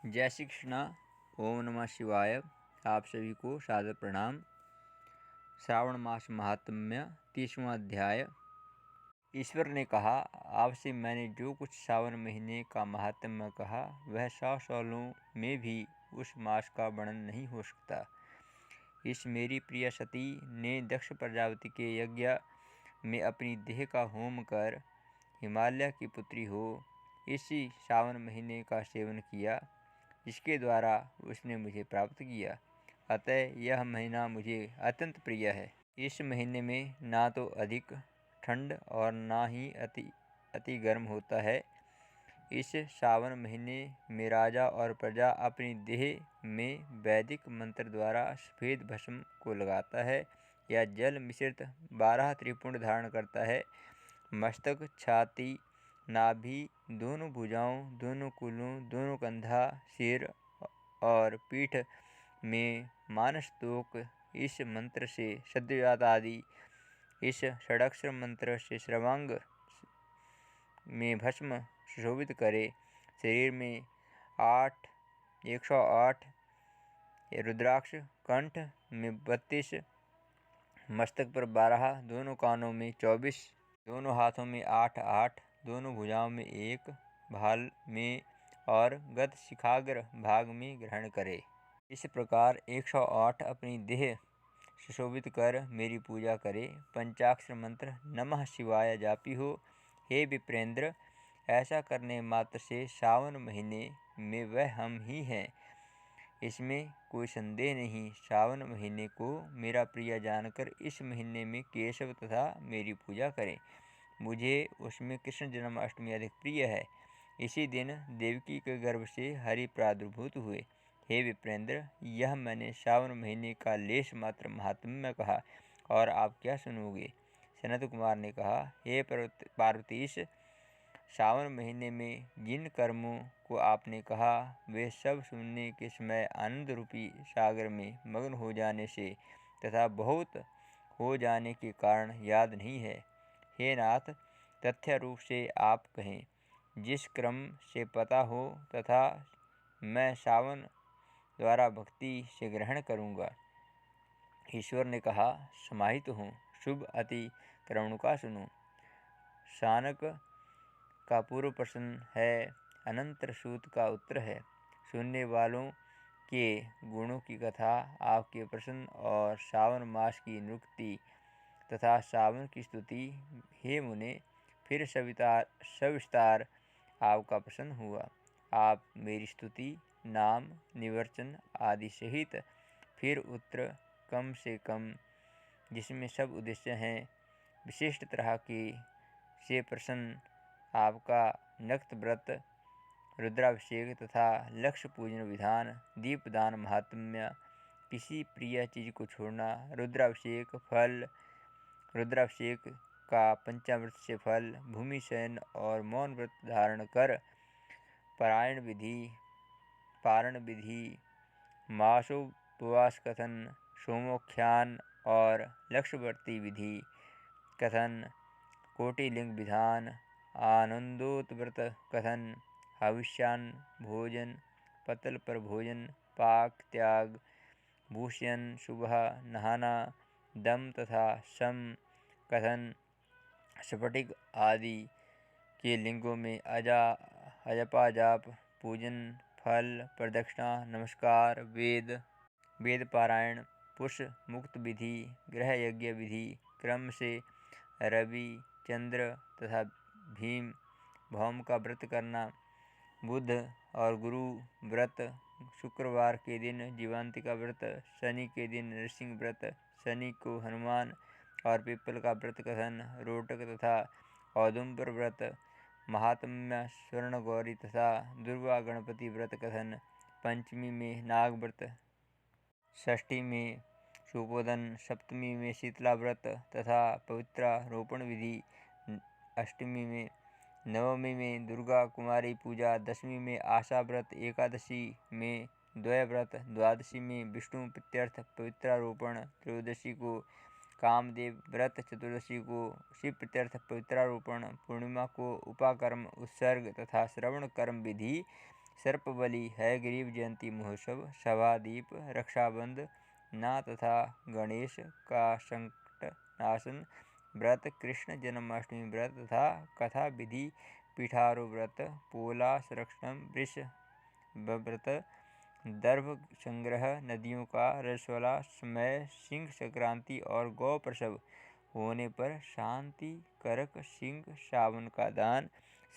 जय श्री कृष्णा। ओम नमः शिवाय। आप सभी को सादर प्रणाम। श्रावण मास महात्म्य 30वां अध्याय। ईश्वर ने कहा, आपसे मैंने जो कुछ सावन महीने का महात्म्य कहा वह 100 सालों में भी उस मास का वर्णन नहीं हो सकता। इस मेरी प्रिय सती ने दक्ष प्रजापति के यज्ञ में अपनी देह का होम कर हिमालय की पुत्री हो इसी सावन महीने का सेवन किया, जिसके द्वारा उसने मुझे प्राप्त किया। अतः यह महीना मुझे अत्यंत प्रिय है। इस महीने में ना तो अधिक ठंड और ना ही अति गर्म होता है। इस सावन महीने में राजा और प्रजा अपनी देह में वैदिक मंत्र द्वारा सफ़ेद भस्म को लगाता है या जल मिश्रित 12 त्रिपुंड धारण करता है। मस्तक, छाती, नाभि, दोनों भुजाओं, दोनों कूलों, दोनों कंधा, सिर और पीठ में मानसतोक इस मंत्र से सद्योजात आदि इस षडाक्षर मंत्र से सर्वांग में भस्म सुशोभित करे। शरीर में 108 रुद्राक्ष, कंठ में 32, मस्तक पर 12, दोनों कानों में 24, दोनों हाथों में 8, दोनों भुजाओं में 1, भाल में और गद शिखाग्र भाग में ग्रहण करे। इस प्रकार 108 अपनी देह सुशोभित कर मेरी पूजा करे। पंचाक्षर मंत्र नमः शिवाय जापी हो। हे विप्रेंद्र, ऐसा करने मात्र से सावन महीने में वह हम ही हैं, इसमें कोई संदेह नहीं। सावन महीने को मेरा प्रिय जानकर इस महीने में केशव तथा मेरी पूजा करें। मुझे उसमें कृष्ण जन्माष्टमी अधिक प्रिय है। इसी दिन देवकी के गर्भ से हरि प्रादुर्भूत हुए। हे विप्रेंद्र, यह मैंने सावन महीने का लेश मात्र महात्म्य कहा, और आप क्या सुनोगे? सनत कुमार ने कहा, हे पार्वतीश, सावन महीने में जिन कर्मों को आपने कहा वे सब सुनने के समय आनंद रूपी सागर में मग्न हो जाने से तथा बहुत हो जाने के कारण याद नहीं है। हे नाथ, तथ्य रूप से आप कहें। जिस क्रम से पता हो तथा मैं सावन द्वारा भक्ति से ग्रहण करूँगा। ईश्वर ने कहा, समाहित हूँ। शुभ अति क्रमणुका सुनो। शानक का पूर्व प्रश्न है, अनंतर सूत का उत्तर है। सुनने वालों के गुणों की कथा, आपके प्रश्न और सावन मास की निरुक्ति तथा सावन की स्तुति। हे मुने, फिर सविस्तार आपका प्रश्न हुआ। आप मेरी स्तुति, नाम, निवर्चन आदि सहित फिर उत्तर कम से कम, जिसमें सब उद्देश्य हैं, विशिष्ट तरह के से प्रश्न, आपका नक्त व्रत, रुद्राभिषेक तथा लक्ष्य पूजन विधान, दीपदान महात्म्य, किसी प्रिय चीज़ को छोड़ना, रुद्राभिषेक फल, रुद्राभिषेक का पंचामृत से फल, भूमि शयन और मौन व्रत धारण कर पारण विधि, मासोपवास कथन, सोमोख्यान और लक्ष्यवर्ती विधि कथन, कोटिलिंग विधान, आनंदोत व्रत कथन, हविष्यान भोजन, पतल पर भोजन, पाक त्याग, भूषण, सुबह नहाना, दम तथा सम कथन, स्फटिक आदि के लिंगों में अजपा जाप, पूजन, फल, प्रदक्षिणा, नमस्कार, वेद पारायण, पुष मुक्त विधि, गृह यज्ञ विधि, क्रम से रवि, चंद्र तथा भीम भौम का व्रत करना, बुध और गुरु व्रत, शुक्रवार के दिन जीवांतिका व्रत, शनि के दिन नृसिंह व्रत, शनि को हनुमान और पीपल का व्रत कथन, रोटक तथा औदुंबर व्रत, महात्म्य, स्वर्ण गौरी तथा दुर्गा गणपति व्रत कथन, पंचमी में नाग व्रत, षष्ठी में सुपोदन, सप्तमी में शीतला व्रत तथा पवित्रारोपण विधि, अष्टमी में, नवमी में दुर्गा कुमारी पूजा, दशमी में आशा व्रत, एकादशी में द्वय व्रत, द्वादशी में विष्णु प्रीत्यर्थ पवित्रारोपण, त्रयोदशी को कामदेव व्रत, चतुर्दशी को शिव प्रीत्यर्थ पवित्रारोपण, पूर्णिमा को उपाकर्म उत्सर्ग तथा श्रवण कर्म विधि, सर्पबलि, हयग्रीव जयंती महोत्सव, सभादीप, रक्षाबंध ना तथा गणेश का संकटनाशन व्रत, कृष्ण जन्माष्टमी व्रत तथा कथा विधि, पीठारो व्रत, पोला संरक्षण, वृष व्रत, दर्भ संग्रह, नदियों का रजस्वला समय, सिंह संक्रांति और गौ प्रसव होने पर शांति, करक सिंह, सावन का दान,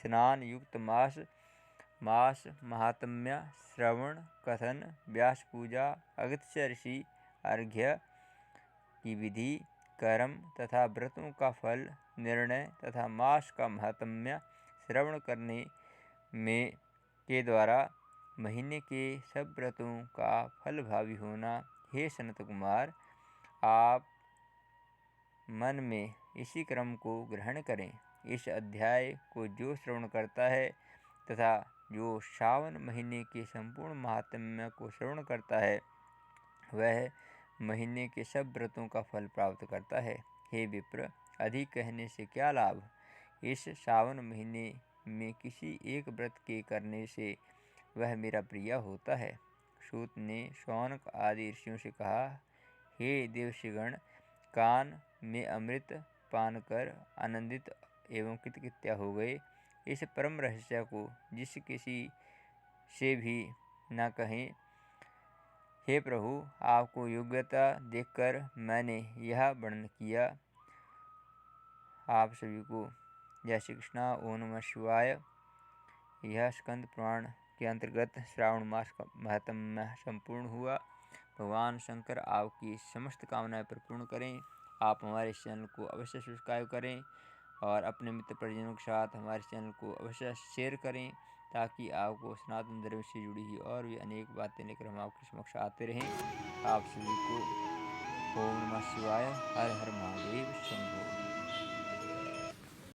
स्नान युक्त मास महात्म्य, श्रवण कथन, व्यास पूजा, अगस्त्य ऋषि, अर्घ्य की विधि, कर्म तथा व्रतों का फल निर्णय तथा मास का महात्म्य, श्रवण करने में के द्वारा महीने के सब व्रतों का फल भावी होना। हे सनत कुमार, आप मन में इसी क्रम को ग्रहण करें। इस अध्याय को जो श्रवण करता है तथा जो सावन महीने के संपूर्ण महात्म्य को श्रवण करता है वह महीने के सब व्रतों का फल प्राप्त करता है। हे विप्र, अधिक कहने से क्या लाभ। इस सावन महीने में किसी एक व्रत के करने से वह मेरा प्रिय होता है। सूत ने शौनक आदि ऋषियों से कहा, हे देवश्रीगण, कान में अमृत पान कर आनंदित एवं कृतकृत्य हो गए। इस परम रहस्य को जिस किसी से भी न कहें। हे प्रभु, आपको योग्यता देखकर मैंने यह वर्णन किया। आप सभी को जय श्री कृष्ण। ओम नमः शिवाय। यह स्कंद पुराण के अंतर्गत श्रावण मास का महात्म्य संपूर्ण हुआ। भगवान शंकर आपकी समस्त कामनाएं परिपूर्ण करें। आप हमारे चैनल को अवश्य सब्सक्राइब करें और अपने मित्र परिजनों के साथ हमारे चैनल को अवश्य शेयर करें, ताकि आपको सनातन धर्म से जुड़ी हुई और भी अनेक बातें लेकर हम आपके समक्ष आते रहें। आप सभी को ओम नमः शिवाय। हर हर महादेव।